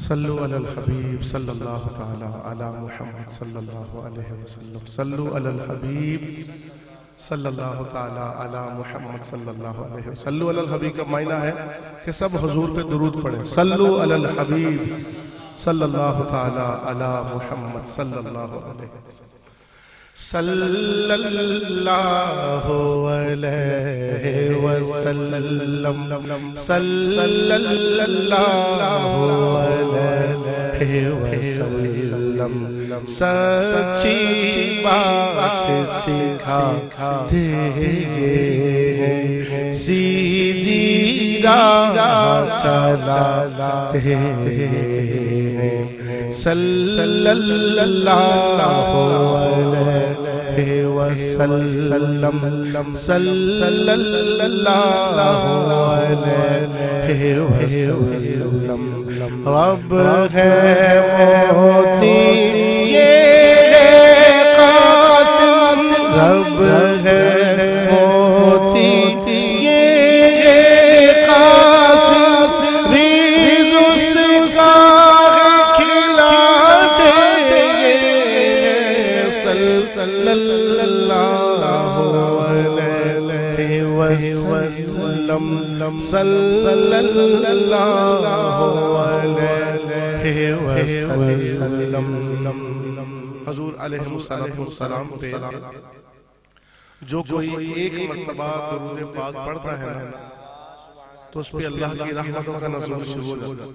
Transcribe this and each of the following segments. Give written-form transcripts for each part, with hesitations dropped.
صلو علی الحبیب صلی اللہ تعالی علی محمد صلی اللہ علیہ وسلم. صلو علی الحبیب صلی اللہ تعالی علی محمد صلی اللہ علیہ وسلم. صلو علی الحبیب کا معنی ہے کہ سب حضور پہ درود پڑھیں. صلو علی الحبیب صلی اللہ تعالی علی محمد صلی اللہ علیہ وسلم. صلی اللہ علیہ وسلم. صلی اللہ علیہ وسلم. سچی بات سکھاتے ہیں، سیدھی راہ چلاتے ہیں. صلی اللہ علیہ وسلم. صلی اللہ علیہ وسلم. رب ہے موتی یہ قاسم، رب ہے موتی یہ قاسم، ریز اس کا کھلاتے ہیں. صلی اللہ علیہ وسلم. صلی اللہ علیہ وسلم. حضور علیہ السلام پہ جو کوئی ایک مرتبہ درود پاک پڑھتا ہے تو اس پہ اللہ کی رحمتوں کا نزول شروع ہو جاتا ہے.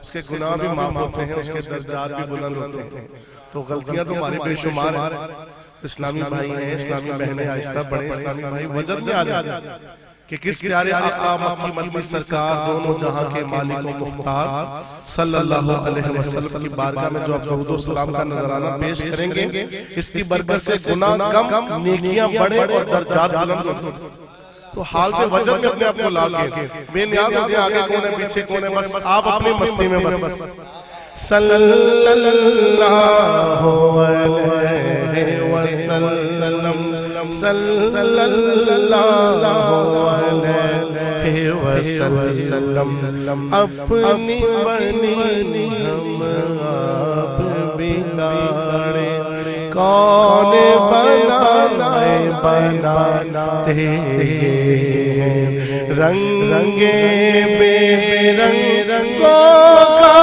اس کے گناہ بھی معاف ہوتے ہیں، اس کے درجات بھی بلند ہوتے ہیں. تو غلطیاں تو ہماری بے شمار ہیں. اسلامی بھائی ہیں، اسلامی بہنیں، آہستہ بڑے اسلامی بھائی وجد میں آ جائیں کہ کس پیارے آقا مکی مدنی سرکار دونوں جہاں کے مالک و مختار صلی اللہ علیہ وسلم کی بارگاہ میں جو آپ درود و سلام کا نظرانہ پیش کریں گے، اس کی برکت سے گناہ کم، نیکیاں بڑھیں اور درجات بلند ہوتے. تو حالت وجد میں اپنے آپ کو لا کے بے نیاز ہو جائے. آگے کون ہے پیچھے کون ہے، بس آپ اپنی مستی میں بس. صلی اللہ علیہ وسلم. صلی اللہ علیہ وسلم. اپنی بنی ہم آپ بگاڑے، کون بناتے ہیں. رنگے بے رنگوں کا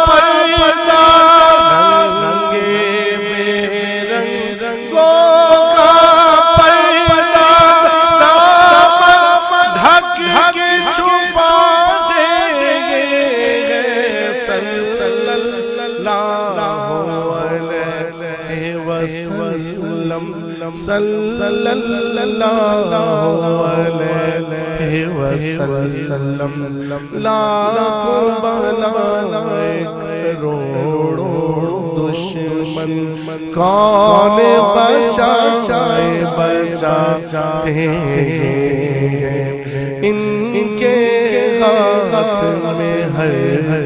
پردہ، رنگے بے رنگوں کا پردہ، نام ڈھک کے چھپا دیں گے. صلی اللہ علیہ وسلم. صلی اللہ علیہ وسلم. لاکھوں بلائیں کروڑوں دشمن، کون بچاتے ہیں. ان کے ہاتھ میں ہر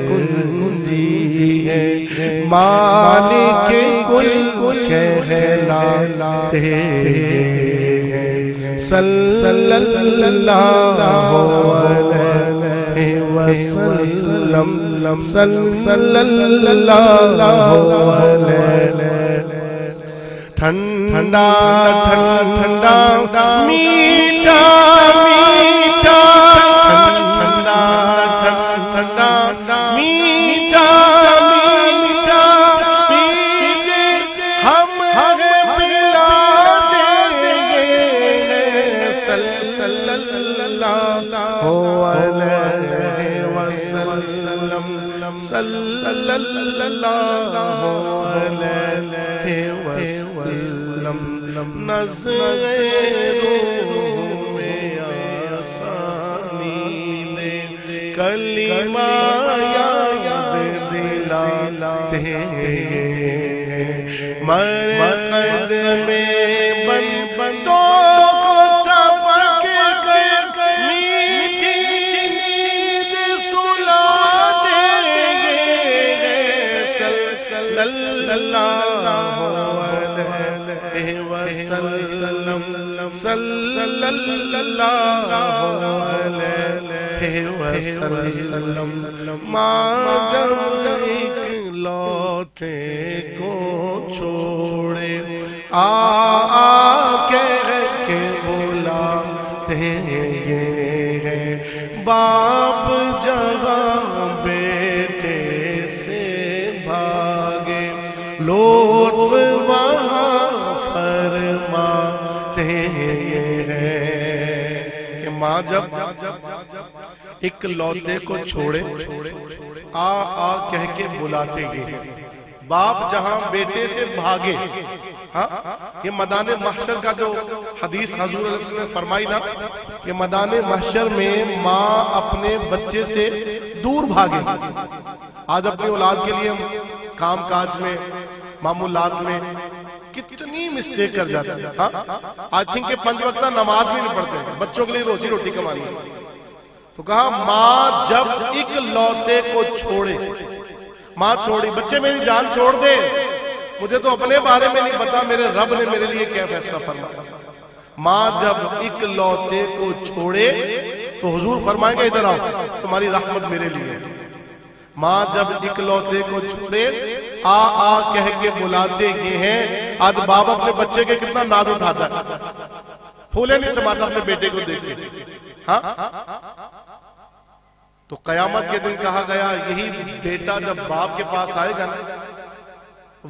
کنجی ہے، مالک کل کہلاتے ہیں. صلی اللہ علیہ وسلم. صلی اللہ علیہ. ٹھنڈا ٹھنڈا میٹھا میٹھا، ٹھنڈا ٹھنڈا میٹھا میٹھا، ہم پلا دیں گے. صلی اللہ علیہ وسلم. صلی اللہ علیہ وسلم. نظر روح میں آسانی دے، کلمہ یاد دلاتے ہیں. مرقد میں بندوں کو تھپک کر میٹھی نیند سلاتے ہیں. صلی اللہ علیہ وسلم. صلی اللہ علیہ وسلم ماں جب اکلوتے کو چھوڑے آ کہہ کے بلاتے ہیں باپ جہاں بیٹے سے بھاگے لطف وہاں فرماتے ہیں کہ ماں جب اکلوتے کو چھوڑے آ کہہ کے بلاتے گئے باپ جہاں بیٹے سے بھاگے. یہ میدان محشر کا جو حدیث حضور علیہ وسلم نے فرمائی نا کہ میدان محشر میں ماں اپنے بچے سے دور بھاگے. آج اپنی اولاد کے لیے کام کاج میں معمولات میں کتنی مسٹیک کر جاتے ہیں. آج تھنک کہ 5 وقتہ نماز بھی نہیں پڑھتے بچوں کے لیے روزی روٹی کمانی ہے. تو کہا ماں جب اکلوتے کو چھوڑے ماں چھوڑی بچے میری جان چھوڑ دے مجھے تو اپنے بارے میں نہیں پتا میرے رب نے میرے لیے کیا فیصلہ فرمایا. ماں جب اکلوتے کو چھوڑے تو حضور فرمائیں گے ادھر آؤ تمہاری رحمت میرے لیے. ماں جب اکلوتے کو چھوڑے آ کہہ کے بلاتے یہ ہیں. آج باپ اپنے بچے کے کتنا ناز اٹھاتا ہے پھولے نہیں سماتا اپنے بیٹے کو دیکھ کے. تو قیامت کے دن کہا گیا یہی بیٹا جب باپ کے پاس آئے گا نا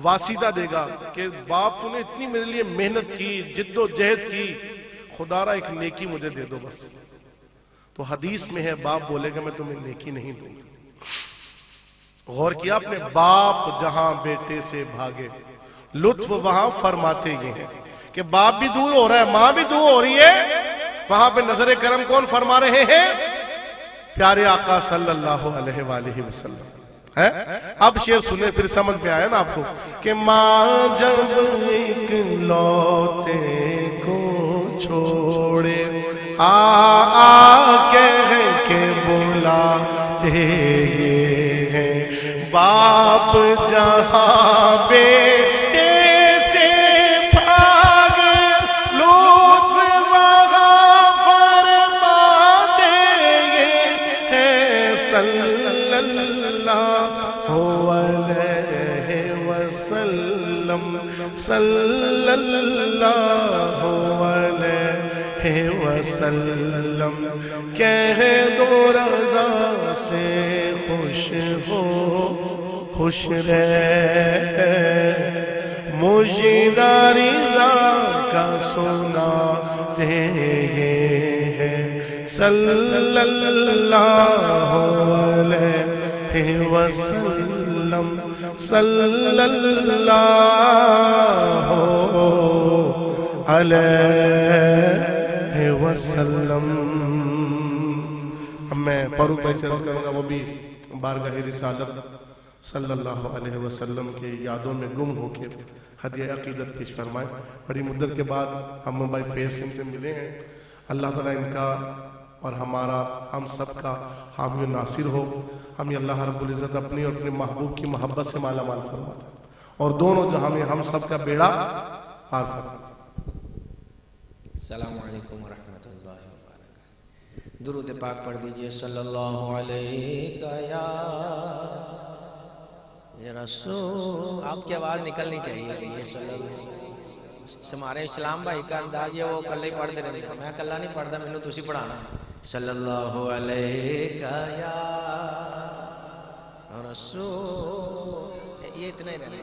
واسطہ دے گا کہ باپ تو نے اتنی میرے لیے محنت کی جد و جہد کی خدا را ایک نیکی مجھے دے دو بس. تو حدیث میں ہے باپ بولے گا میں تمہیں نیکی نہیں دوں گا. غور کیا اپنے باپ جہاں بیٹے سے بھاگے لطف وہاں فرماتے یہ ہیں کہ باپ بھی دور ہو رہا ہے ماں بھی دور ہو رہی ہے وہاں پہ نظر کرم کون فرما رہے ہیں پیارے آقا صلی اللہ علیہ وآلہ وسلم. اب شعر سنے پھر سمجھ میں آیا نا آپ کو کہ ماں جب اکلوتے کو چھوڑے آ کہہ کے بلاتے ہیں باپ جہاں بیٹے سے بھاگے لطف وہاں فرماتے ہیں صلی اللہ علیہ وسلم صلی اللہ علیہ وسلم کہہ دو رضا سے خوش ہو خوش رہ مجھے رضا کا سناتے ہیں صلی اللہ علیہ وسلم صلی اللہ علیہ وسلم. اب میں فاروق بھائی سے عرض کروں گا وہ بھی بارگاہ رسالت صلی اللہ علیہ وسلم کے یادوں میں گم ہو کے ہدیہ عقیدت پیش فرمائیں. بڑی مدت کے بعد ہم بھائی فیض ان سے ملے ہیں. اللہ تعالیٰ ان کا اور ہمارا ہم سب کا حامی و ناصر ہو. ہمیں اللہ رب العزت اپنی اور اپنے محبوب کی محبت سے مالا مال فرماتا ہے اور دونوں جہاں میں ہم سب کا بیڑا پار فرماتا ہے. السلام علیکم ورحمۃ اللہ وبرکاتہ. درود پاک پڑھ دیجئے صلی اللہ علیہ یا رسول. آپ کی آواز نکلنی چاہیے یہ صلی اللہ علیہ وسلم. ہمارے اسلام بھائی کا انداز ہے وہ کلے ہی پڑھتے رہتے ہیں. میں کلہ نہیں پڑھتا میں نے تسی پڑھانا صلی اللہ علیہ یا رسول. یہ اتنا ہی رہنا ہے.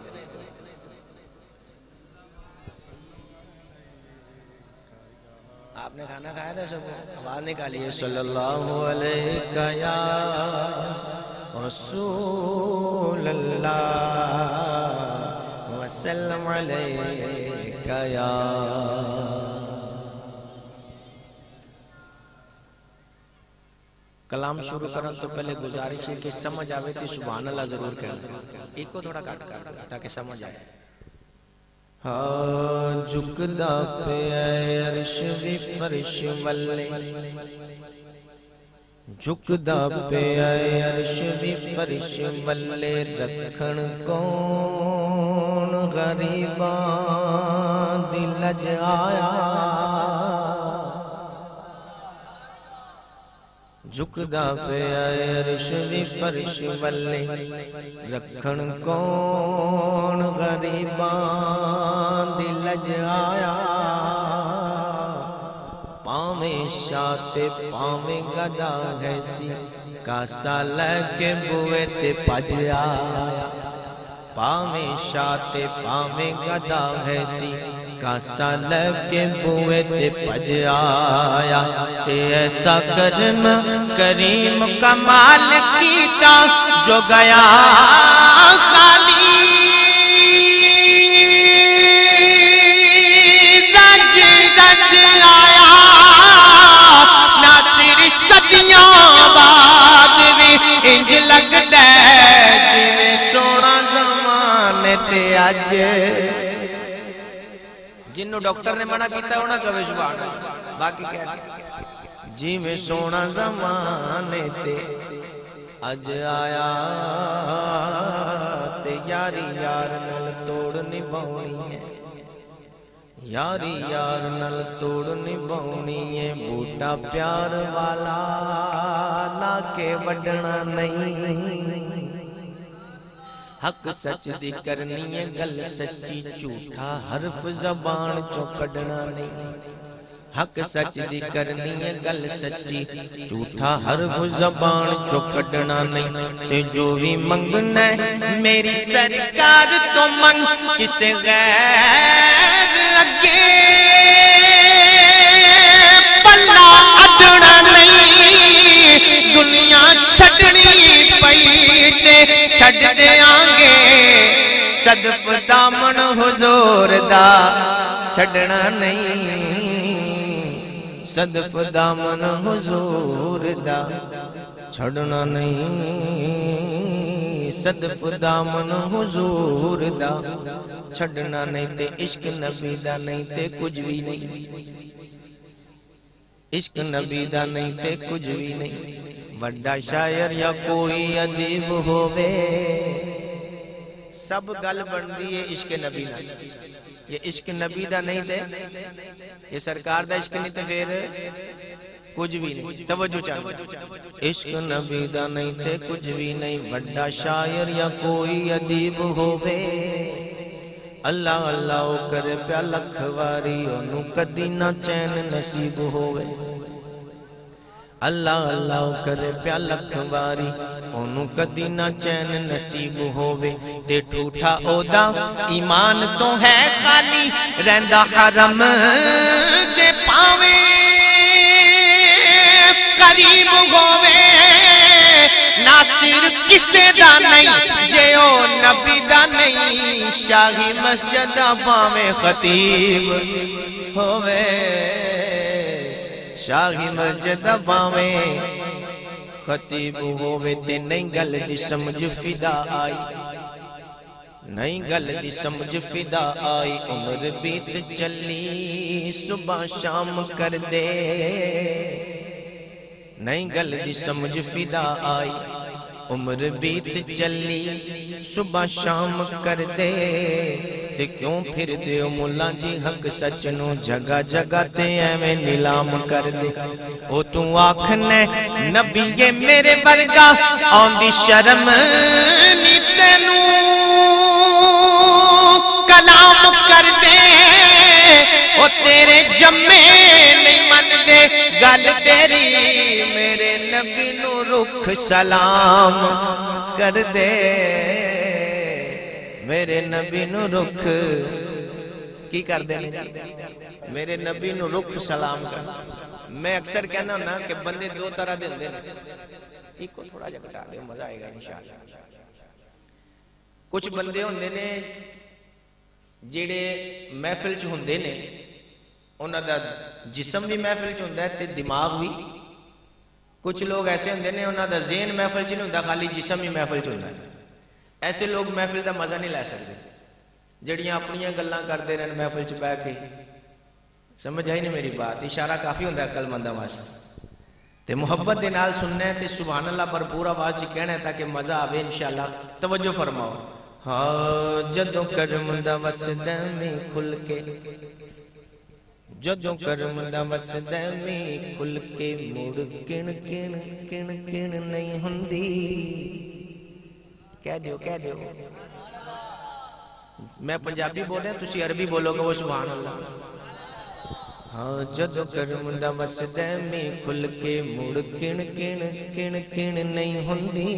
آپ نے کھانا کھایا تھا سب آواز نکالی ہے صلی اللہ علیہ یا رسول اللہ وسلم علیہ یا. کلام شروع کرن تو پہلے گزارش ہے کہ سمجھ آوے تھی سبحان اللہ ضرور کریں. ایک کو تھوڑا کاٹ کر تاکہ سمجھ آئے. جھکدا پہ اے عرش بھی فرش والے جھکدا پہ اے عرش بھی فرش والے رکھن کون غریباں دی لج آیا جھکدا پیا عرش وی فرش والے رکھن کون غریباں دی لج آیا پاویں شاہ تے پاویں گدا ہے سی کاسا لے کے بوئے تے پج آیا پاویں شاہ تے پاویں گدا ہے سی کاسا لے کے بوئے تے پج آیا تے ایسا کریم کمال کیتا جو گیا خالی رج رج آیا ناصر صدیاں بعد بھی انج لگدا جویں سونا زمانے تے اج جنوں ڈاکٹر نے منع کیتا انہاں کہے سبحان اللہ باقی کہہ جی میں سونا زمانے تے اج آیا تے یاری یار نال توڑ نبھاونی ہے یاری یار نال توڑ نبھاونی ہے بوٹا پیار والا لا کے وڈنا نہیں حق سچ دی کرنی ہے گل سچی جھوٹا حرف زبان چوں کڈنا نہیں حق سچ دی کرنی ہے گل سچی جھوٹا حرف زبان چوں کڈنا نہیں تے جو بھی منگنا ہے میری سرکار تو منگ کسے غیر اگے پلا اڈنا نہیں دنیا چھڈنی پئی تے چھڈ دیاں گے صدف دامن حضور دا چھڈنا نہیں صدف دامن حضور دا چھڈنا نہیں صدف دامن حضور دا چھڈنا نہیں تے عشق نبی دا نہیں تے کچھ بھی نہیں عشق نبی دا نہیں تے کچھ بھی نہیں وڈا شاعر یا کوئی ادیب ہووے سب گل بندی ہے عشق نبی نال یہ عشق نبی دا نہیں تے یہ سرکار دا عشق نہیں تے پھر کچھ بھی نہیں توجہ چاہیے عشق نبی دا نہیں تے کچھ بھی نہیں وڈا شاعر یا کوئی ادیب ہووے اللہ اللہ او کرے پیا لکھ واری اونوں کدی نہ چین نصیب ہووے اللہ اللہ کرے پیا لکھ واری اونوں کدی نہ چین نصیب ہووے تے ٹھوٹا اودا ایمان تو ہے خالی رہندا حرم دے پاویں قریب ہووے ناصر کسے دا نہیں جے او نبی دا نہیں شاہی مسجد پاویں خطیب ہووے شاہی مسجد باویں خطیب ہووے تے نہیں گل دی سمجھ فدا آئی نہیں گل دی سمجھ فدا آئی عمر بیت چلی صبح شام کر دے نہیں گل دی سمجھ فدا آئی عمر بیت چلی صبح شام کر دے تے کیوں پھر دے مولا جی حق سچ نو جگہ جگہ تے ایویں نیلام کر دے او تو آکھنے نبی یہ میرے ورگا آندی شرم نی تینوں کلام کر دے او تیرے جمے نہیں من دے گل تیری میرے نبی نو رخ سلام کر دے میرے نبی نو رخ کی کر دے میرے نبی نو رخ سلام کر میں اکثر کہنا نا کہ بندے دو طرح دے ہوندے نے ایک کو تھوڑا جا گھٹا دے مزہ آئے گا انشاءاللہ کچھ بندے ہوندے نے جڑے محفل چ ہوندے نے انہاں دا جسم بھی محفل چ ہوندا ہے تے دماغ بھی کچھ لوگ ایسے ہوندے نے انہاں دا ذہن محفل چ نہیں ہوندا خالی جسم ہی محفل چ ہوندا ہے ایسے لوگ محفل دا مزہ نہیں لے سکتے جڑیاں اپنیاں گلاں کردے رہن محفل چ بیٹھ کے سمجھ آئی نہیں میری بات اشارہ کافی ہوندا ہے عقل منداں واسطے تے محبت دے نال سننا ہے تے سبحان اللہ بھرپور آواز چ کہنا ہے تاکہ مزہ آوے انشاءاللہ توجہ فرماؤ ہاں جدوں کرم دا وسدا میں کھل کے جدوں کرم دا وسدا میں کھل کے مڑ کن کن کن کن نہیں ہوندی. کہہ دیو میں پنجابی بول رہا تسی عربی بولو گے وہ سبحان اللہ. ہاں جدوں کرم دا وسدا میں کھل کے مڑ کن کن کن کن نہیں ہوندی.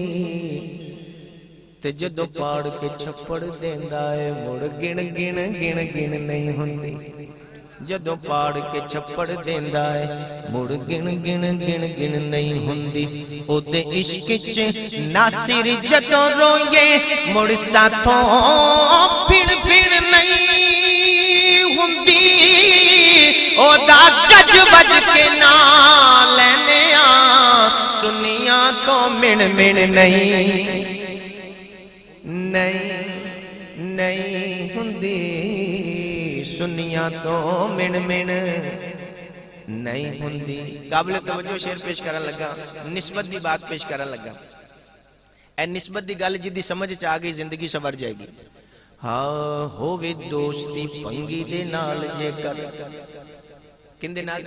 تے جدوں پاڑ کے چھپڑ دیندا اے مڑ گن گن گن گن نہیں ہوندی. جدوں پاڑ کے چھپڑ دیندا اے مڑ گن گن گن گن نہیں ہوندی. او دے عشق چ ناصر جدوں روئے مڑ ساتھوں پھڑ پھڑ نہیں ہوندی. او دا گج بج کے نا لینے آ سنیاں تو مڑ مڑ نہیں نہیں ہوندی. سنیاں تو مڑ مڑ نہیں ہوندی. قابل توجہ شعر پیش کرن لگا, نسبت دی بات پیش کرن لگا. اے نسبت دی گل جدی سمجھ چ آ گئی زندگی سنور جائے گی. ہاں ہووے دوستی پنگی دے نال جے کر کندے نال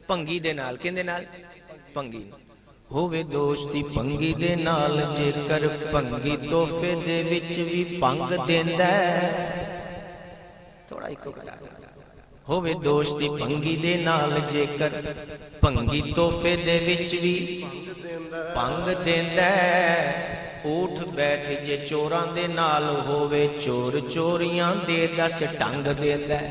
پنگی دے نال کندے نال پنگی ہووے دوستی پنگی دے نال جے کر پنگی تحفے دے وچ وی پنگ دیندا ہے. تھوڑا ایکو کرا ہووے دوستی پنگی دے نال جے کر پنگی تحفے دے وچ وی پنگ دیندا ہے. اٹھ بیٹھ جے چوراں دے نال ہووے چور چوریاں دے دس ڈنگ دیندا ہے.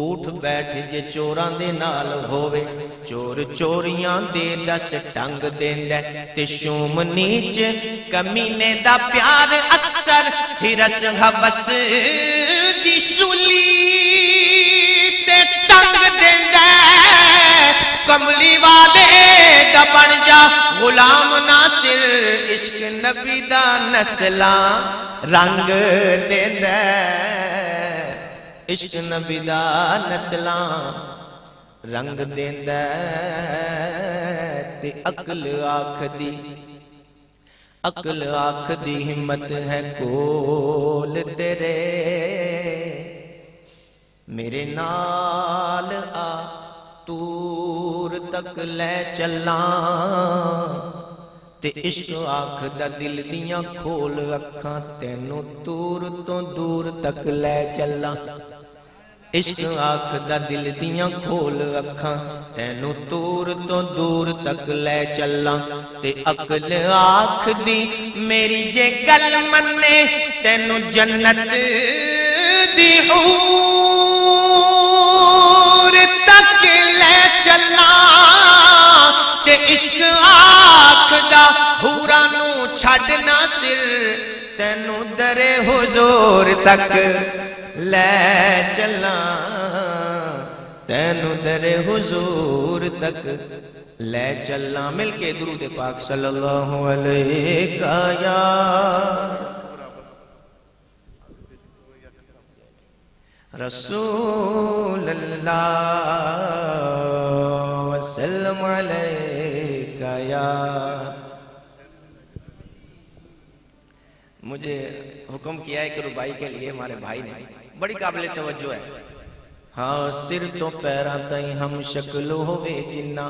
اٹھ بیٹھ جے چوراں دے نال ہووے چور چوریاں دے دس ڈنگ دیندا ہے. تے شوم نیچ کمینے دا پیار اکثر ہرس حوس دی سولی تے ٹنگ دیندا ہے. کملی والے دا بن جا غلام ناصر عشق نبی دا نسلاں رنگ دیندا ہے. عشق نبی دا نسلاں رنگ دیندا ہے. تے عقل آکھ دی ہمت ہے کول تیرے. میرے نال آ تور تک لے چلاں. تے عشق آکھ دا دل دیاں کھول اکھاں تینوں دور تو دور تک لے چلاں. عشق آکھ دا دل دیاں کھول اکھاں تینوں دور تو دور تک لے چلاں. تے عقل آکھ دی میری جے گل منے تینوں جنت دی حور تک لے چلاں. تے عشق آکھ دا حوراں نوں چھڈ ناصر تینوں در حضور تک لے چلاں. تینوں در حضور تک لے چلاں. مل کے درود پاک صلی اللہ علیہ یا رسول اللہ وسلم علیکہ یا. مجھے حکم کیا ہے کہ ربائی کے لیے ہمارے بھائی نے بڑی قابل توجہ ہے. ہاں سر تو پیراں تائیں ہم شکل ہووے جنہ,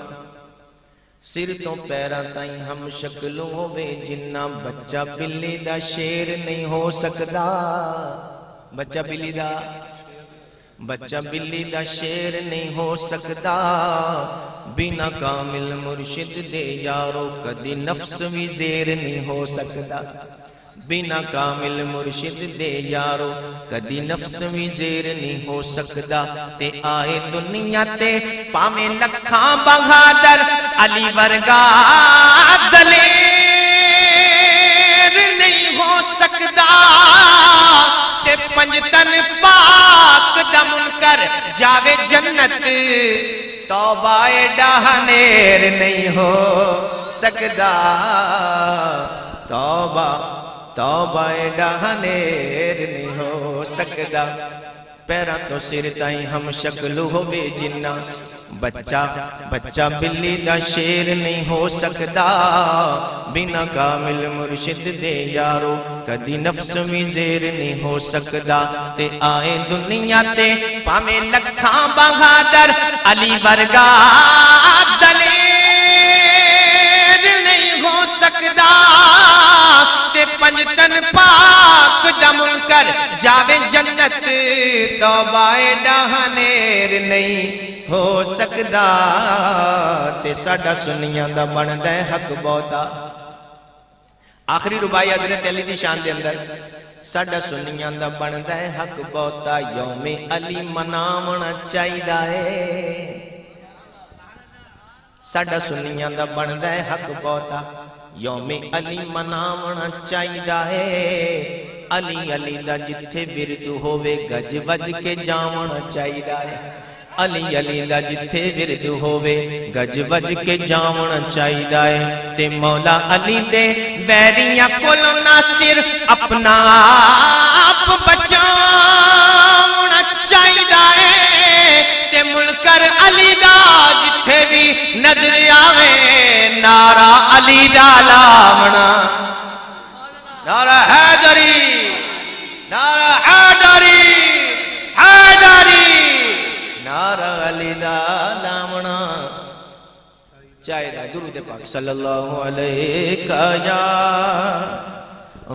سر تو پیراں تائیں ہم شکل ہووے جنہ. بچہ بلی دا شیر نہیں ہو سکدا. بچہ بلی دا شیر نہیں ہو سکدا. بنا کامل مرشد دے یارو کدی نفس بھی زیر نہیں ہو سکدا. بنا کامل مرشد دے یارو کدی نفس بھی زیر نہیں ہو سکدا. تے آئے دنیا تے پاویں لکھاں بہادر علی ورگا دلیر نہیں ہو سکدا. تے پنجتن پاک دا منکر جاوے جنت توبہ ڈہانیر نہیں ہو سکدا. توبہ ڈہانیر نہیں ہو سکدا. پیراں تو سر تائیں ہم شکل ہووے جنہ. بچہ بلی دا شیر نہیں ہو سکدا بنا کامل مرشد دے یارو کدی نفس بھی زیر نہیں ہو سکدا تے آئے دنیا تے پاویں لکھاں بہادر علی ورگا دلیر نہیں ہو سکدا تے پنجتن پاک دا منکر جاوے جنت توبہ ڈہانیر نہیں ہو سکدا تے ساڈا سنیاں دا بندا ہے حق بہتا آخری ربائی حضرت علی دی شان دے اندر ساڈا سنیاں دا بندا ہے حق بہتا یوم علی مناونا چاہیدا ہے ساڈا سنیاں دا بندا ہے حق بہتا یوم علی مناونا چاہیدا ہے علی علی دا جتھے ورد ہووے گج وج کے جاونا چاہیدا ہے علی علی دا جتھے ورد ہووے گج وج کے جاونا چاہیدا ہے تے مولا علی دے ویریاں کولوں ناصر اپنا آپ بچاونا چاہیدا ہے تے منکر علی دا جتھے بھی نظر آوے نعرہ علی دا لاونا نعرہ حیدری نعرہ حیدری حیدری نعرہ علی دا لاونا چاہیے درود پاک صلی اللہ علیہ یا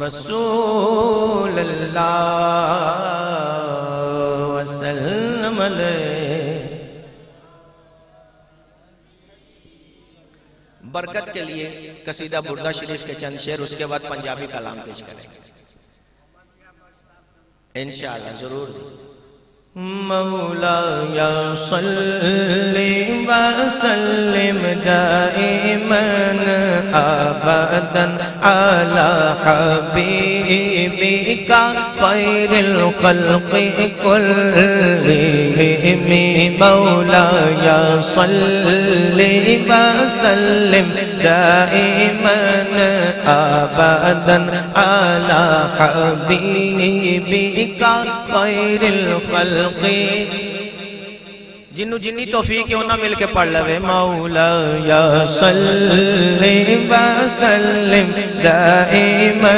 رسول اللہ وسلم علیہ برکت کے لیے قصیدہ بردہ شریف کے چند شعر اس کے بعد پنجابی کلام پیش کریں گے انشاءاللہ ضرور مولاي صل وسلم دائما ابدا على حبيبك خير الخلق كلهم مولاي صل وسلم دائما ابدا على حبيبك خير الخلق جنو جنی توفیق ہے انہاں مل کے پڑھ لوے مولاي صل وسلم دائما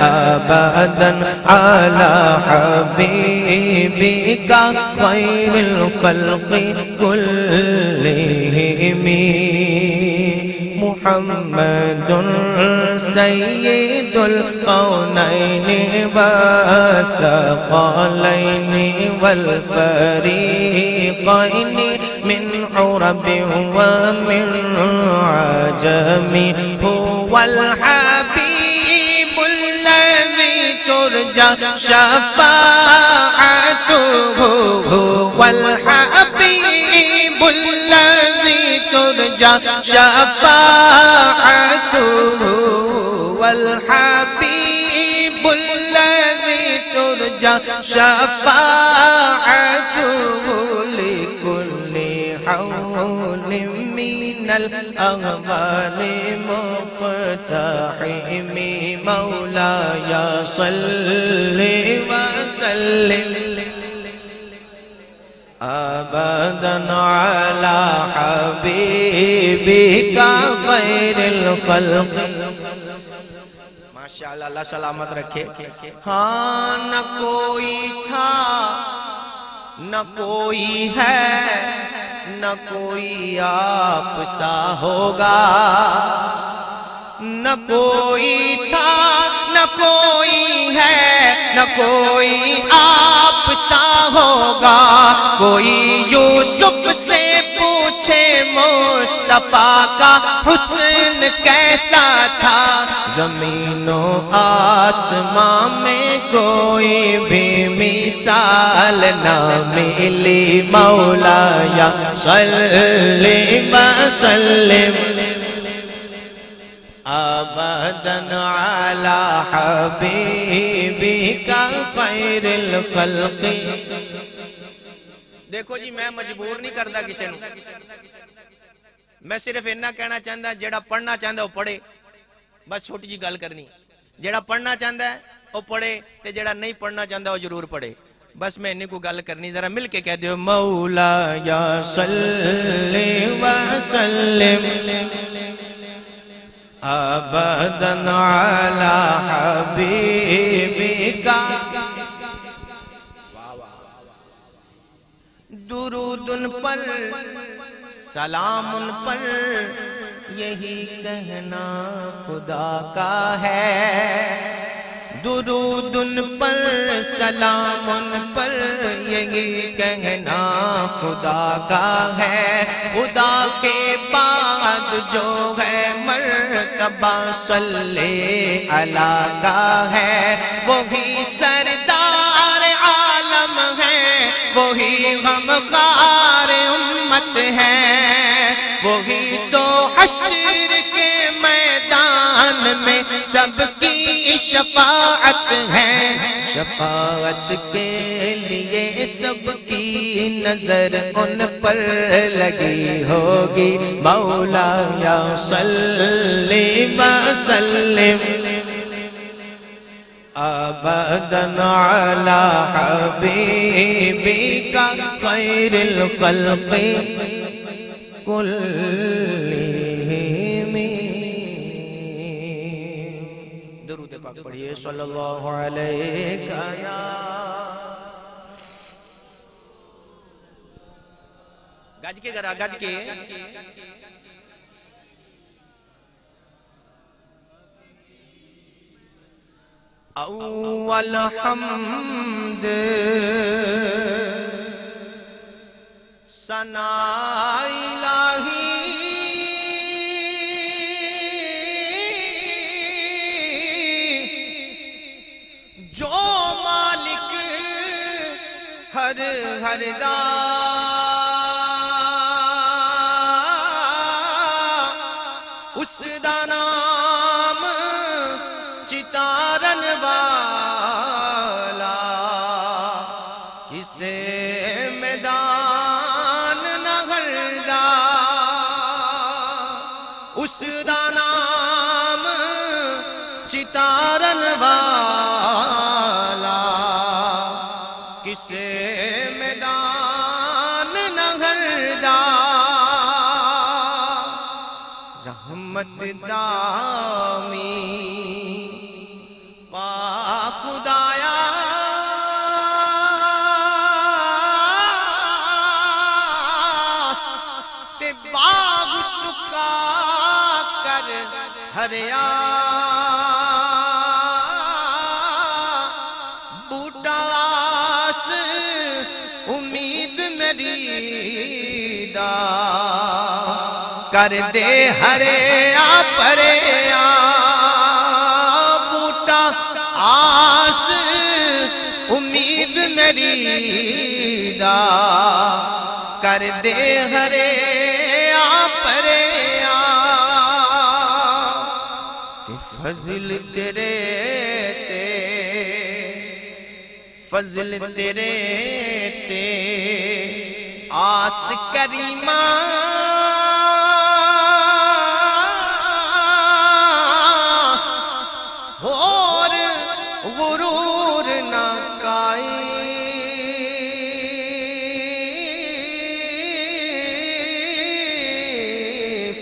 ابدا على حبيبك خير الخلق كلهم محمد سيد القونين والثقلين والفريقين من عرب ومن عجم هو الحبيب الذي ترجى شفاعته هو الحبيب الذي ترجى شفاعته والحبيب الذي ترجى شفاعته لكل حول من الأغوال مقتحم مولاي صل وسلم ابدا على حبيبك خير الخلق ماشاءاللہ اللہ سلامت رکھے ہاں نہ کوئی تھا نہ کوئی ہے نہ کوئی آپ سا ہوگا نہ کوئی تھا نہ کوئی ہے نہ کوئی آپ سا ہوگا کوئی یوسف سے پوچھے مصطفیٰ کا حسن کیسا تھا زمین و آسمان میں کوئی بھی مثال نہ ملی مولاي صل وسلم ابدا على حبيبك خير الخلق دیکھو جی میں مجبور نہیں کرتا کسی نو میں صرف اتنا کہنا چاہتا جیڑا پڑھنا چاہتا وہ پڑھے بس چھوٹی جی گل کرنی جیڑا پڑھنا چاہتا ہے وہ پڑھے تے جیڑا نہیں پڑھنا چاہتا وہ ضرور پڑھے بس میں انہیں کو گل کرنی، ذرا مل کے کہہ دیو مولا یا صلی وسلم ابداً علی حبیبک، درود ان پر سلام ان پر، یہی کہنا خدا کا ہے، درود ان پر سلام ان پر، یہی کہنا خدا کا ہے، خدا کے بعد جو ہے مرتبہ صلی اللہ کا ہے، وہی سردار عالم ہے، وہی غمخوار امت ہے، وہی تو حشر کے میدان میں سب کی شفاعت ہے، شفاعت کے لیے سب کی نظر ان پر لگی ہوگی، مولا یا صلی وسلم ابداً علی حبیبک خیر الخلق کلہم۔ درود پاک پڑھیے صلی اللہ علیہ یا گج کے، ذرا گج کے اول حمد ثنا الہی جو مالک ہر دا، اس دا نام چتارن والا، کسے میدان نہ گھردا، اس دا نام چتارن والا، کسے میدان نہ گھردا، رحمت دامی پا خدایا، تے باغ سکا کر ہریا، بوٹا آس امید میری دا، کر دے ہریا پریا، بوٹا آس امید میری دا، کر دے ہریا پریا، کہ فضل تیرے تے، فضل تیرے تے آس کریمہ، اور غرور نہ کائی،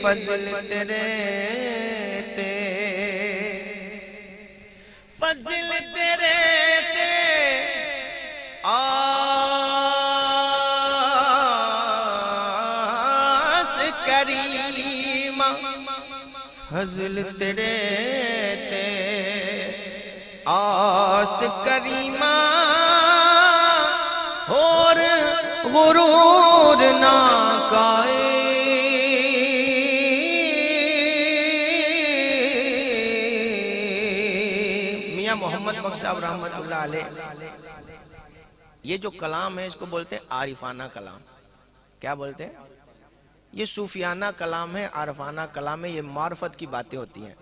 فضل تیرے تے، فضل تیرے تے آس کریمہ، فضل تیرے تے آس کریمہ، اور غرور نہ کائی، میاں محمد بخش صاحب رحمت اللہ علیہ، یہ جو کلام ہے اس کو بولتے ہیں عارفانہ کلام۔ کیا بولتے ہیں؟ یہ صوفیانہ کلام ہے، عارفانہ کلام ہے، یہ معرفت کی باتیں ہوتی ہیں۔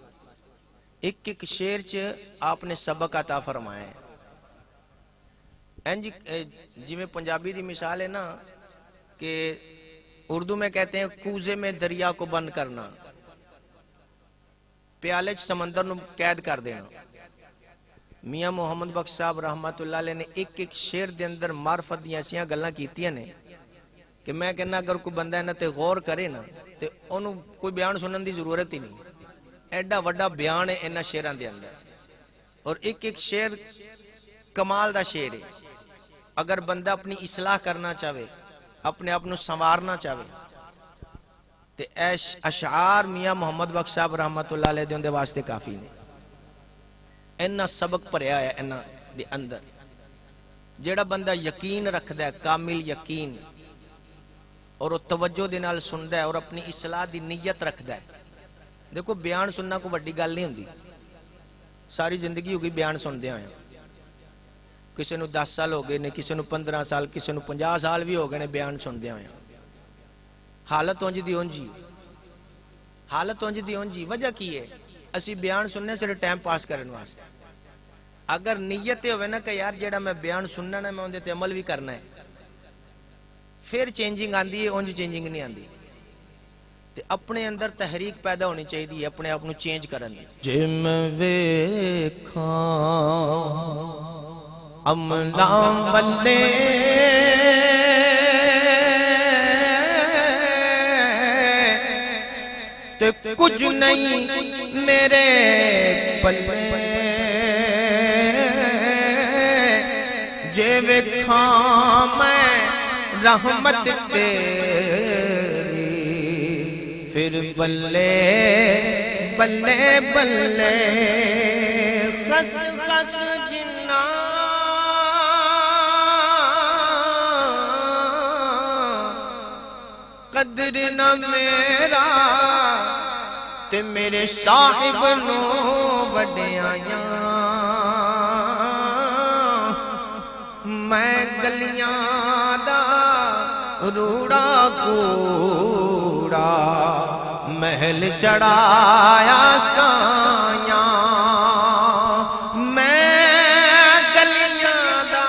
ایک ایک شعر چ آپ نے سبق عطا فرمائے ہیں۔ جی میں پنجابی دی مثال ہے نا کہ اردو میں کہتے ہیں کوزے میں دریا کو بند کرنا، پیالے چ سمندر نو قید کر دینا۔ میاں محمد بخش صاحب رحمت اللہ علیہ نے ایک ایک شعر دے اندر معرفت دی ایسیاں گلاں کیتیاں نے کہ میں کہنا اگر کوئی بندہ انہاں تے غور کرے نا تے انہوں کوئی بیان سنن دی ضرورت ہی نہیں. ایڈا وڈا بیان ہے انہاں شعراں دے اندر اور ایک ایک شعر کمال دا شعر ہے. اگر بندہ اپنی اصلاح کرنا چاہے اپنے آپ نو سنوارنا چاہے تے اشعار میاں محمد بخش صاحب رحمت اللہ علیہ دے اندے واسطے کافی نے. اینا سبق پڑھیا ہے اینا دے اندر. جیڑا بندہ یقین رکھدا ہے کامل یقین اور وہ توجہ دے نال سندا ہے اور اپنی اصلاح دی نیت رکھدا ہے. دیکھو بیان سننا کوئی بڑی گل نہیں ہوندی. ساری زندگی ہو گئی بیان سندے ہوئے. کسی نو 10 سال ہو گئے نے, کسی نو 15 سال, کسی نو 50 سال بھی ہو گئے نے بیان سندے ہوئے. حالت اونج دی اونجی, حالت اونج دی اونجی. وجہ کی ہے اسی بیان سننے صرف ٹائم پاس کرنے واسطے. اگر نیت ہوئے نا کہ یار جیڑا میں بیان سننا نا میں اندے تے عمل بھی کرنا ہے پھر چینجنگ آندی ہے, اونج چینجنگ نہیں آندی. تے اپنے اندر تحریک پیدا ہونی چاہیے اپنے آپ نو چینج کرن دی. جے میں ویکھاں املاں بلے تے کچھ نہیں میرے پلے, جے ویکھاں میں رحمت تیری پھر بلے بلے بلے. خس خس جنا قدر نہ میرا تے میرے صاحب نو وڈیاں. میں گلیاں دا روڑا کوڑا محل چڑھایا سایاں. میں گلیاں دا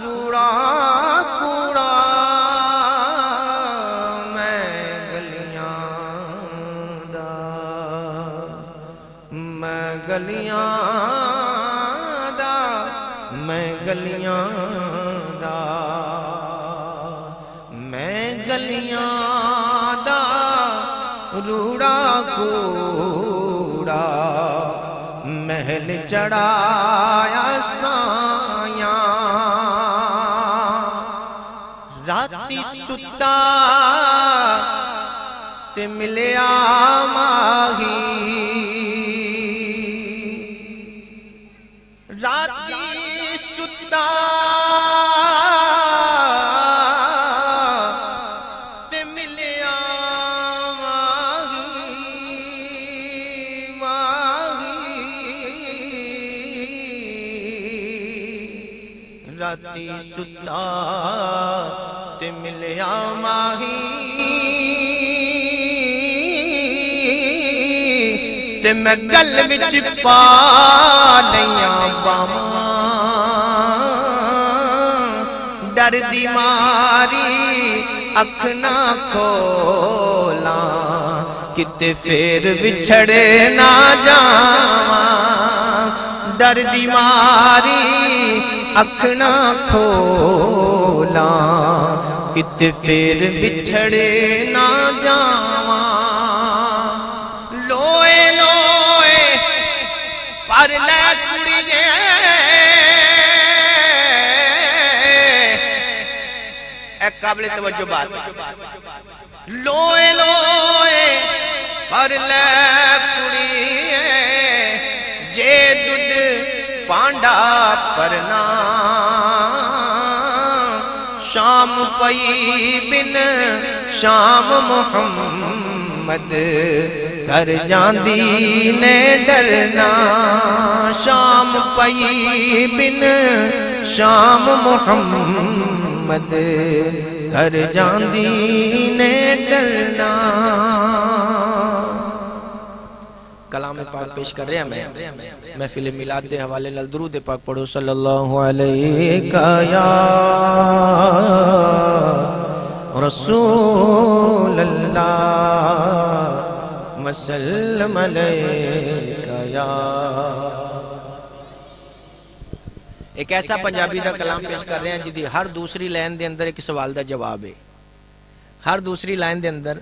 روڑا کوڑا میں گلیاں دا میں گلیاں میں گلیاں دا میں گلیاں دا روڑا کوڑا محل چڑھایا سایاں. راتی ستا تے ملیا ماہی, راتی ستا تے ملیا ماہی ماہی. راتی ستا تے ملیا ماہی تے میں گل وچ پا لیاں باواں. ڈر دی ماری اکھ نہ کھولاں کتے پھر وچھڑے نہ جاواں. ڈر دی ماری اکھ نہ کھولاں کتے پھر وچھڑے نہ جاواں. پر لے کڑیے اے قابل توجہ بات. لوئے لوئے پر لے کڑیے جے دودھ پانڈا پرنا. شام پئی بن شام محمد کر جاندی نے ڈرنا. شام پئی بن شام محمد کر جاندی نے ڈرنا. کلام پاک پیش کر رہے ہیں میں محفل میلاد دے حوالے نال درود پاک پڑھو صلی اللہ علیہ یا رسول اللہ وسلم علیکہ گیا. ایک ایسا پنجابی دا کلام پیش کر رہے ہیں جی ہر دوسری لائن دے اندر ایک سوال دا جواب ہے. ہر دوسری لائن دے اندر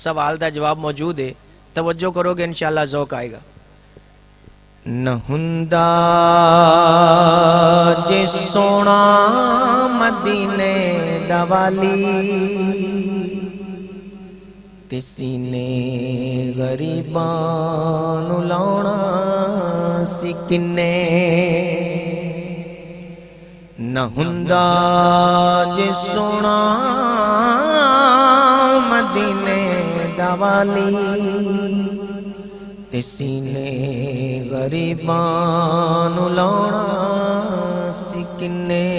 سوال دا جواب موجود ہے. توجہ کرو گے انشاءاللہ ذوق آئے گا. نہ ہندا جے سونا مدینے دا والی تے سینے غریباں نوں لاؤنا سی کنے. نہ ہندا جے سونا مدینے دا والی تے سینے غریباں نوں لاؤنا سی کنے.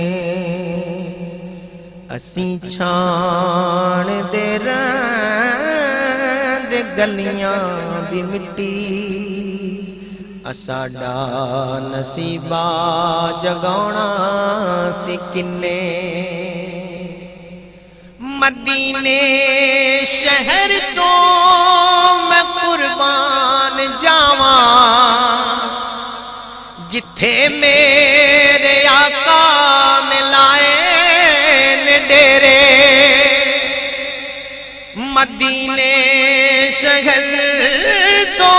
اسیں چھان دے رہندے گلیاں دی مٹی ساڈا نصیبہ جگاؤنا سی کنے. مدینے شہر تو میں قربان جاواں جتھے میرے آقا نے لائے نے ڈیرے. مدینے شہر تو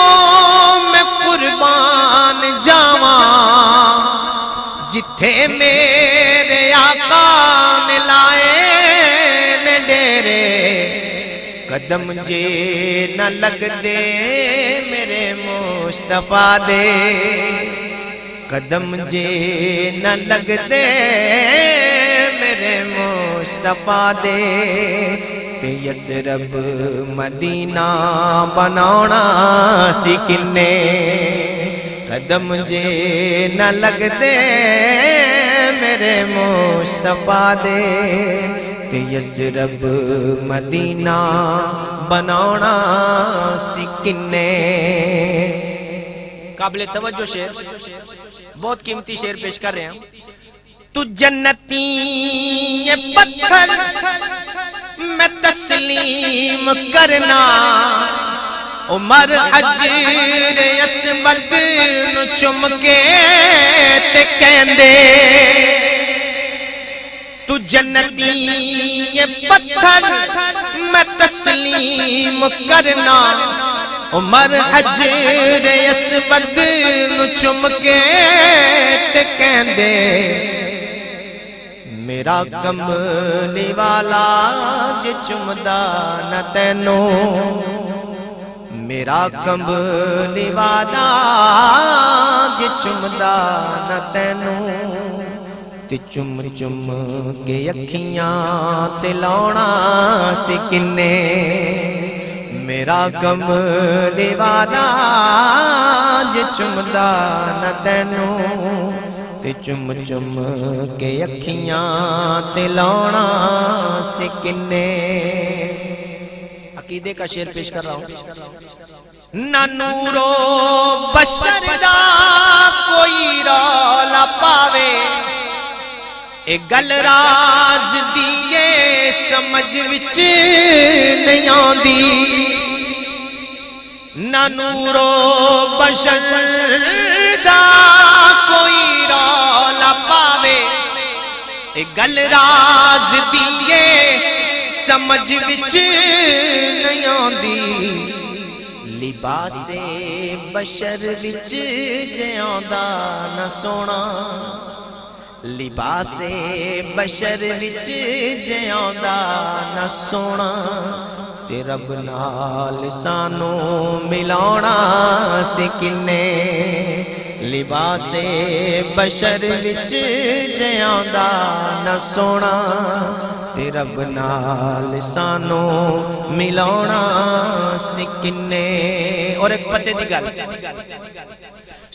میں قربان جاواں جتھے میرے آقا نے لائے نے ڈیرے. قدم جے نہ لگ دے میرے مصطفیٰ دے. قدم جے نہ لگ دے میرے مصطفیٰ دے. تے یسرب مدینہ بناونا سی کنے. قدم جے نہ لگ دے میرے مصطفیٰ دے. تے یسرب مدینہ بناونا سی کنے. قابل توجہ شعر، بہت قیمتی شعر پیش کر رہے ہیں. تو جنتی یہ پتھر میں تسلیم کرنا عمر حجر اسود نو چم کے تے کہندے. تو جنتی یہ پتھر میں تسلیم کرنا عمر حجر اسود نو چم کے تے کہندے. میرا کملی والا جے چمدا نہ تینوں. میرا کملی والا جے چمدا نہ تینوں. تے چم چم کے اکھیاں تے لاؤنا سی کنے. میرا کملی والا جے چمدا نہ تینوں. تے چم چم کے اکھیاں تے لاؤنا سی کنے. عقیدے کا شعر پیش کر رہا ہوں. نہ نورو بشر دا کوئی رولا پاوے اے گل راز دیے سمجھ وچ نہیں آندی. نہ نورو بشر دا کوئی رولا پاوے اے گل راز دیے سمجھ وچ نہیں آندی. لباس بشر وچ جے آندا نہ سونا. لباس بشر وچ جے آندا نہ سونا. تے رب نال سانوں ملاونا سی کنے. لباس بشر وچ جے آندا نہ سونا. تے رب نال سانوں ملاونا سی کنے. اور ایک پتے دی گل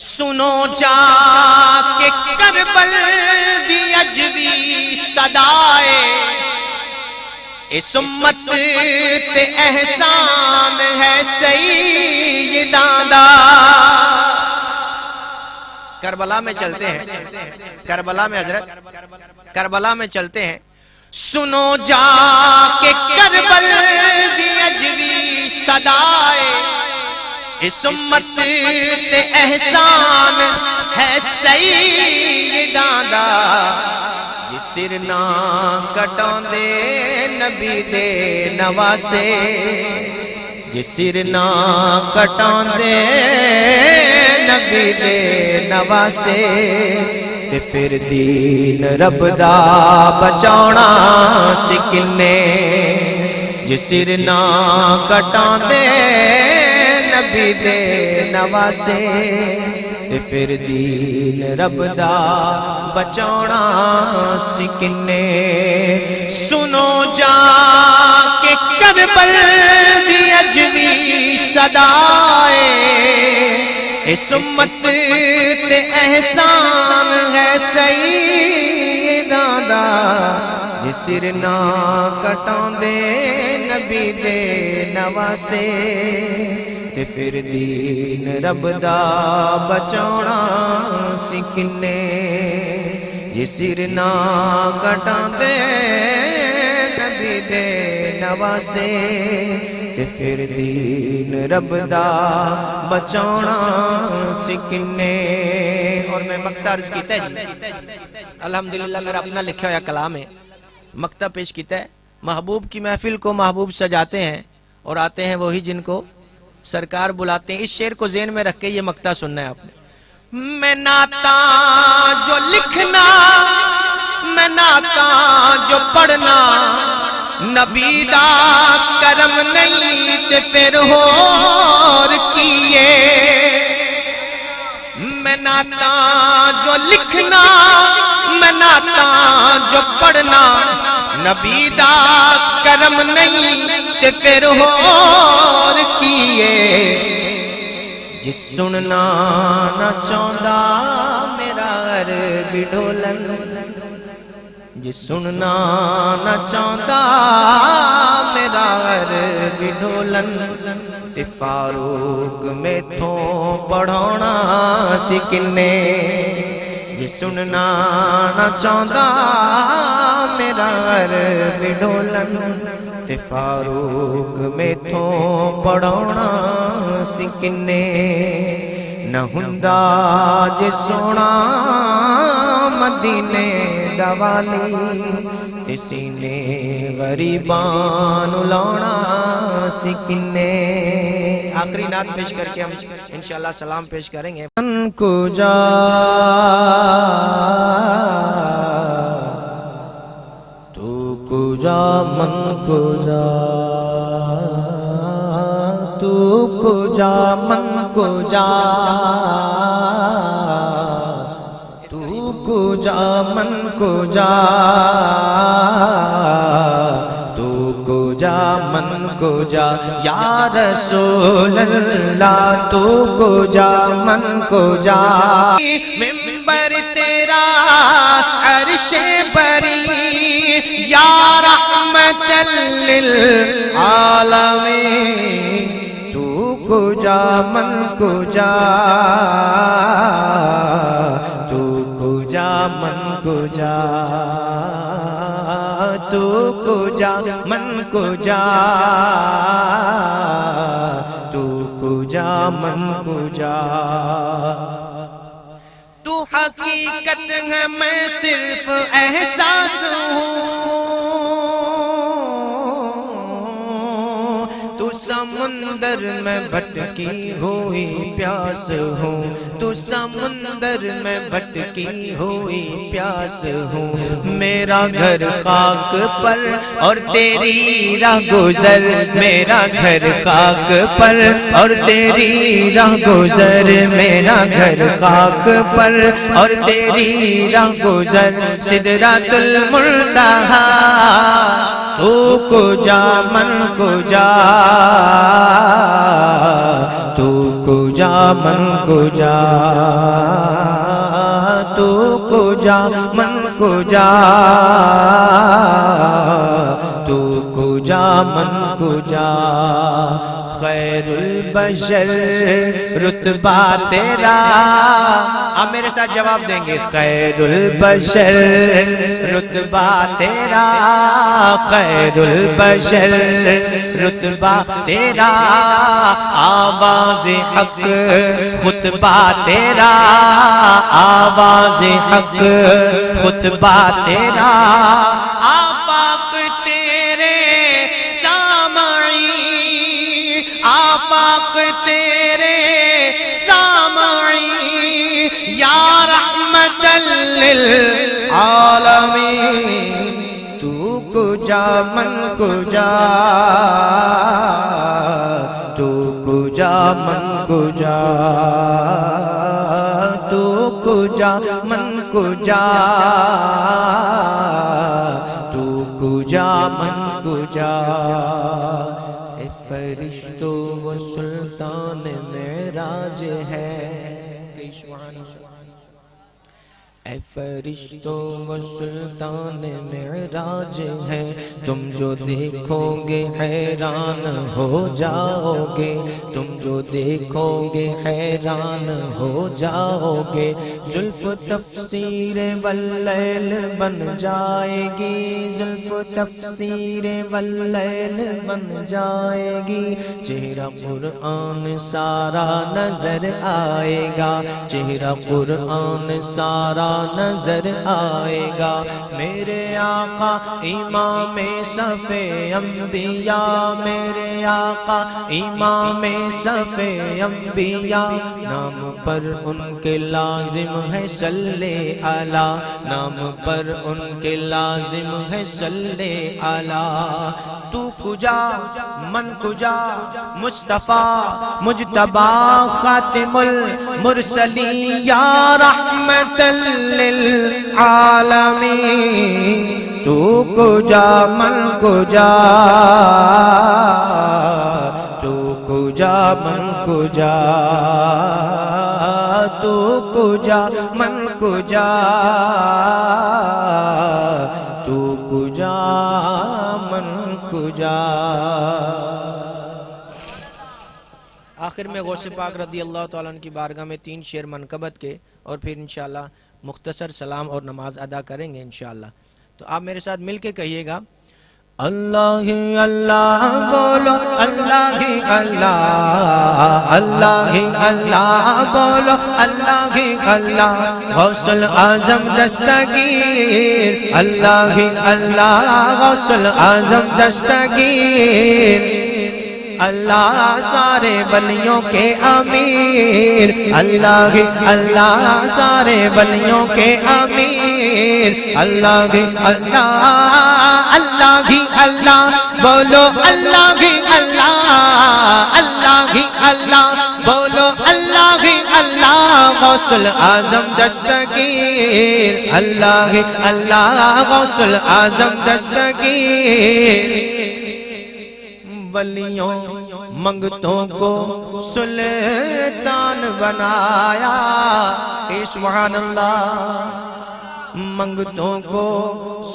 سنو جا کے کربل دی اجوی صدائے. اس امت تے احسان ہے سیداں دا. کربلا میں چلتے ہیں، کربلا میں حضرت کربلا میں چلتے ہیں. سنو جا کے کربل دی اجوی صدائے. اس امت تے احسان ہے سیداں دا جس سر نہ کٹاں دے نبی دے نواسے جس سر نہ کٹاں دے نبی دے نواسے تے پھر دین رب دا بچاونا سکنے جس سر نہ کٹاں دے نبی دے نواسے تے پھر دین رب دا بچاونا سکنے سنو جا کے کربل دی اجوی صدائے اس امت تے احسان ہے سیداں دا جس سر نہ کٹاں دے نبی دے نواسے تے پھر دین رب دا بچاونا سکنے جس سر نہ کٹاں دے نبی دے نواسے تے پھر دین رب دا بچاونا سکنے اور میں مقطع عرض کیتا ہے جی الحمدللہ میرا اپنا لکھا ہوا کلام ہے مقطع پیش کیتا ہے محبوب کی محفل کو محبوب سجاتے ہیں اور آتے ہیں وہی جن کو سرکار بلاتے ہیں اس شعر کو ذہن میں رکھ کے یہ مقطع سننا ہے آپ نے میں نعتاں جو لکھنا میں نعتاں جو پڑھنا نبی دا کرم نہیں تے پھر ہور کیے میں نعتاں جو لکھنا میں نعتاں جو پڑھنا نبی دا کرم نہیں تے پھر ہور کیے جس سننا نہ چاہندا میرا عربی ڈھولن جس سننا نہ چاہندا میرا عربی ڈھولن تے فاروق میں تھوں پڑھونا سکنے جس سننا نہ چاہندا میرا عربی ڈھولن تے فاروق میں تھوں پڑھونا سکنے نہ ہندا جے سونا مدینے دا والی تے سینے غریبان لانا سکنے آخری نعت پیش کر کے ہم انشاءاللہ سلام پیش کریں گے من کو جا تو کو جا من کو جا تو کو جا من کو جا تو کو جا من کو جا تو کو جا من کو جا یا رسول اللہ تو کو جا من کو جا ممبر تیرا عرش بری یا رحمت للعالمین تو کو جا من کو جا تو کو جا من کو جا تو کو جا من کو جا تو کو جا من کو جا تو حقیقت ہے میں صرف احساس ہوں تو سمندر میں بھٹکی ہوئی پیاس ہوں تو سمندر میں بھٹکی ہوئی پیاس ہوں میرا گھر خاک پر اور تیری راہ گزر میرا گھر خاک پر اور تیری راہ گزر میرا گھر خاک پر اور تیری راہ گزر سدرۃ المنتہا تو کو جا من کو جا تو کو جا من کو جا تو کو جا من کو جا تو کو کجا من کجا خیر البشر رتبہ تیرا. آپ میرے ساتھ جواب دیں گے. خیر البشر رتبہ تیرا خیر البشر رتبہ تیرا آواز حق خطبہ تیرا آواز حق خطبہ تیرا. آفاق تیرے سامعی آفاق تیرے سامعی یا رحمت للعالمین. تو کجا من کجا تو کجا من کجا تو کجا من کجا تو کجا من کجا. اے فرشتوں و سلطان معراج ہے. اے فرشتوں و سلطان معراج ہے. تم جو دیکھو گے حیران ہو جاؤ گے تم جو دیکھو گے حیران ہو جاؤ گے. زلف تفسیر واللیل بن جائے گی زلف تفسیر واللیل بن جائے گی. چہرہ قرآن سارا نظر آئے گا چہرہ قرآن سارا نظر آئے گا. میرے آقا امام صف انبیاء میرے آقا امام صف انبیاء. نام پر ان کے لازم ہے صلی علی نام پر ان کے لازم ہے صلی علی. تو کجا من کجا مصطفیٰ مجتبی خاتم المرسلین یا رحمت للعالمین. تو کجا من کجا تو کجا من کجا تو کجا من کجا تو کجا من کجا. آخر میں غوث پاک رضی اللہ تعالیٰ عنہ کی بارگاہ میں 3 شعر منقبت کے اور پھر انشاءاللہ مختصر سلام اور نماز ادا کریں گے انشاءاللہ. تو آپ میرے ساتھ مل کے کہیے گا. اللہ ہی اللہ بولو اللہ ہی اللہ اللہ ہی اللہ بولو اللہ ہی اللہ غوث الاعظم دستگیر اللہ ہی اللہ غوث الاعظم دستگیر. اللہ سارے ولیوں کے امیر اللہ ہی اللہ سارے ولیوں کے امیر. اللہ ہی اللہ اللہ ہی اللہ بولو اللہ ہی اللہ اللہ ہی اللہ بولو اللہ ہی اللہ غوث الاعظم دستگیر اللہ ہی اللہ غوث الاعظم دستگیر. ولیوں منگتوں کو سلطان بنایا. سبحان اللہ. منگتوں کو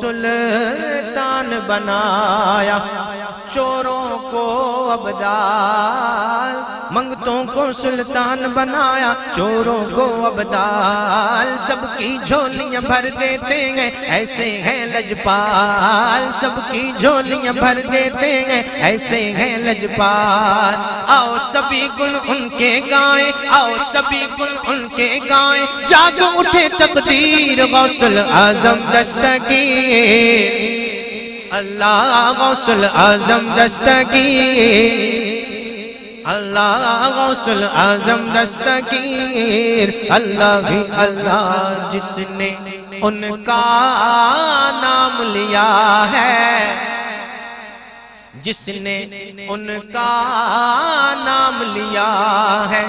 سلطان بنایا چوروں کو ابدال. منگتوں کو سلطان بنایا چوروں کو ابدال. سب کی جھولیاں بھر دیتے ہیں ایسے ہیں لجپال سب کی جھولیاں بھر دیتے ہیں ایسے ہیں لجپال. آؤ سبھی گل ان کے گائیں آؤ سبھی گل ان کے گائیں جاگ اٹھے تقدیر غوث الاعظم دستگیر اللہ غوث الاعظم دستگیر اللہ غوث الاعظم دستگیر. اللہ ہی اللہ جس نے ان کا نام لیا ہے جس نے ان کا نام لیا ہے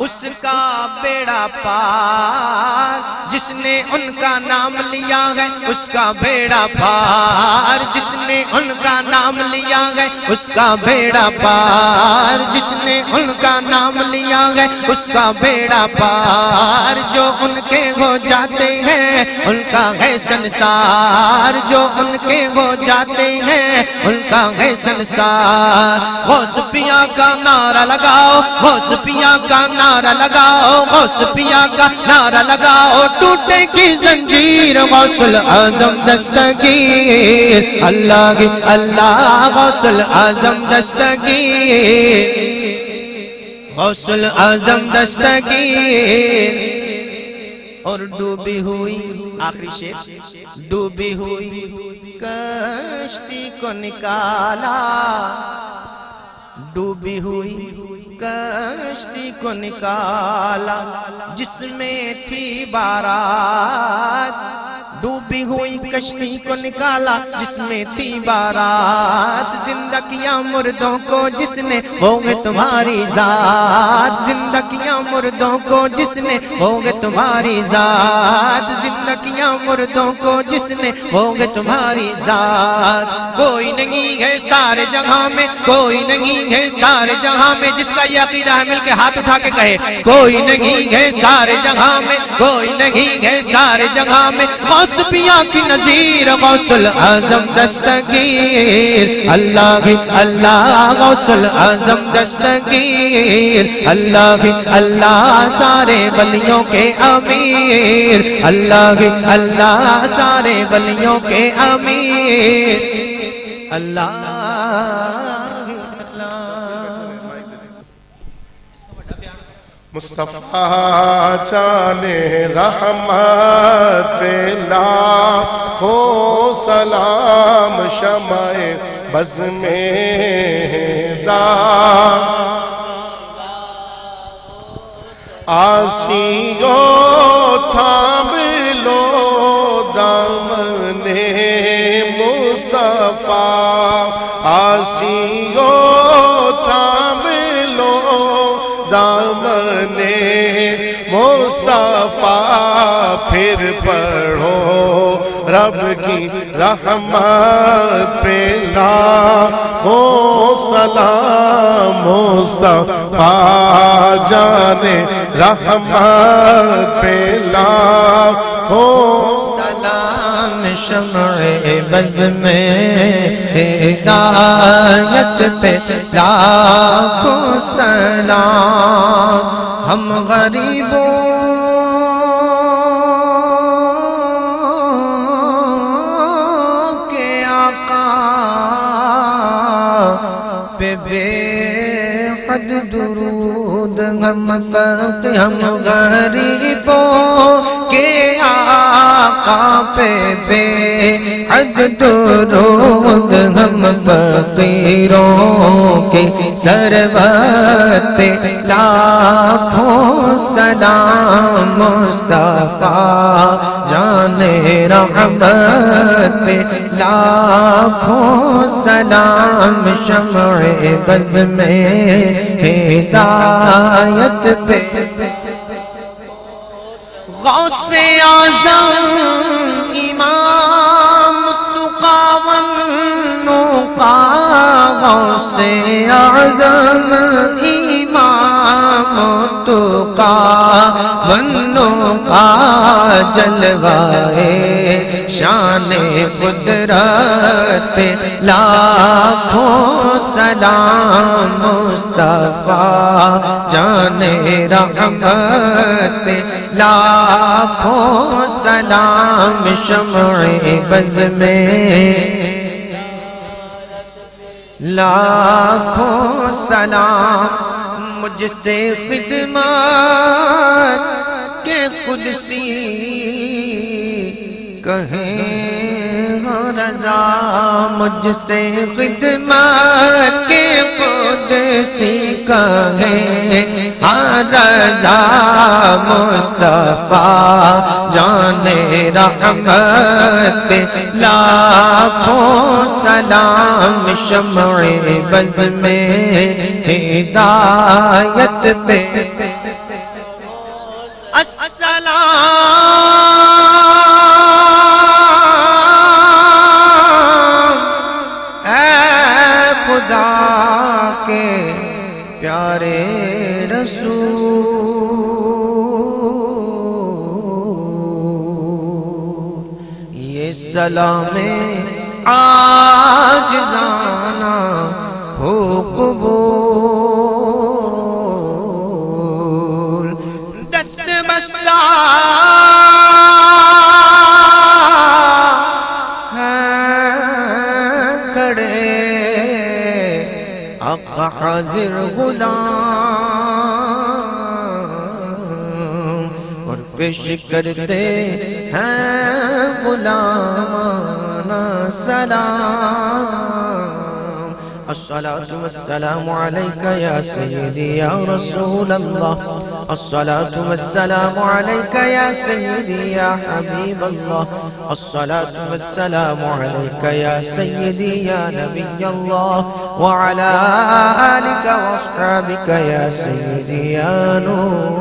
اس کا بیڑا پار. جس نے ان کا نام لیا ہے اس کا بیڑا پار. جس نے نے ان کا نام لیا ہے اس کا بیڑا پار، جس نے ان کا نام لیا ہے اس کا بیڑا پار، جو ان کے ہو جاتے ہیں ان کا ہے سنسار، جو ان کے ہو جاتے ہیں ان کا ہے سنسار۔ غوث پیا کا نعرہ لگاؤ، غوث پیا کا نعرہ لگاؤ، غوث پیا کا نعرہ لگاؤ، ٹوٹے کی زنجیر غوث العظم دستگیر، اللہ کی اللہ غوث العظم دستگیر، غوث العظم دستگیر۔ اور ڈوبی ہوئی آخری شعر، ڈوبی ہوئی کشتی کو نکالا، ڈوبی ہوئی کشتی کو نکالا، جس میں تھی بارات، ڈوبی ہوئی کشتی کو نکالا جس میں تھی بارات، زندہ کیا مردوں کو جس نے ہوگے تمہاری ذات، زندہ کیا مردوں کو جس نے ہوگے تمہاری ذات، زندہ کیا مردوں کو جس نے ہوگے تمہاری ذات۔ کوئی نہیں ہے سارے جہاں میں، کوئی نہیں ہے سارے جہاں میں، جس کا یہ عقیدہ ہے مل کے ہاتھ اٹھا کے کہے کوئی نہیں ہے سارے جہاں میں، کوئی نہیں ہے سارے جہاں میں، غوث پیا کی نظیر غوث العظم دستگیر، اللہ کی اللہ غوث العظم دستگیر، اللہ کی اللہ سارے ولیوں کے امیر، اللہ کی اللہ سارے ولیوں کے امیر، اللہ مصطفیٰ جانے رحمت پہ لاکھوں سلام، شمع بز میں داغ آسیوں تھام لو دامن مصطفیٰ، آسیوں تھام لو دامن مصطفیٰ، پھر پڑھو رب کی رحمت پہ لاکھوں سلام، مصطفیٰ جانے رحمت پہ لاکھوں سلام، شمع بز میں ہدایت پہ لاکھوں سلام، ہم غریبوں کے آقا پہ بے حد درود، ہم غریبوں کے آقا پہ بے حد درود، ہم فقیروں کے سرورت پہ لاکھوں سلام، مصطفیٰ جانے رحمت پہ لاکھوں سلام، شمع بز میں ہدایت پہ غوث اعظم امام التقیٰ والنقیٰ، غوث اعظم امام التقیٰ والنقیٰ، جلوائے شان قدرت پہ لاکھوں سلام، مصطفیٰ جانے رحمت پہ لاکھوں سلام، شمع بز میں لاکھوں سلام، مجھ سے خدمت کے قدسی کہیں رضا، مجھ سے خدمت کے قدسی کہیں رضا، مصطفیٰ جانے رحمت پہ لاکھوں سلام، شمع بز میں ہدایت پہ السلام خدا کے پیارے رسول، یہ سلام عاجزانہ ہو قبول، دست بستہ آقا حاضر غلام، اور پیش کرتے ہیں غلامانہ سلام۔ الصلاة والسلام عليك يا سيدي يا رسول الله، الصلاة والسلام عليك يا سيدي يا حبيب الله، الصلاة والسلام عليك يا سيدي يا نبي الله، وعلى آلك وأصحابك يا سيدي يا نور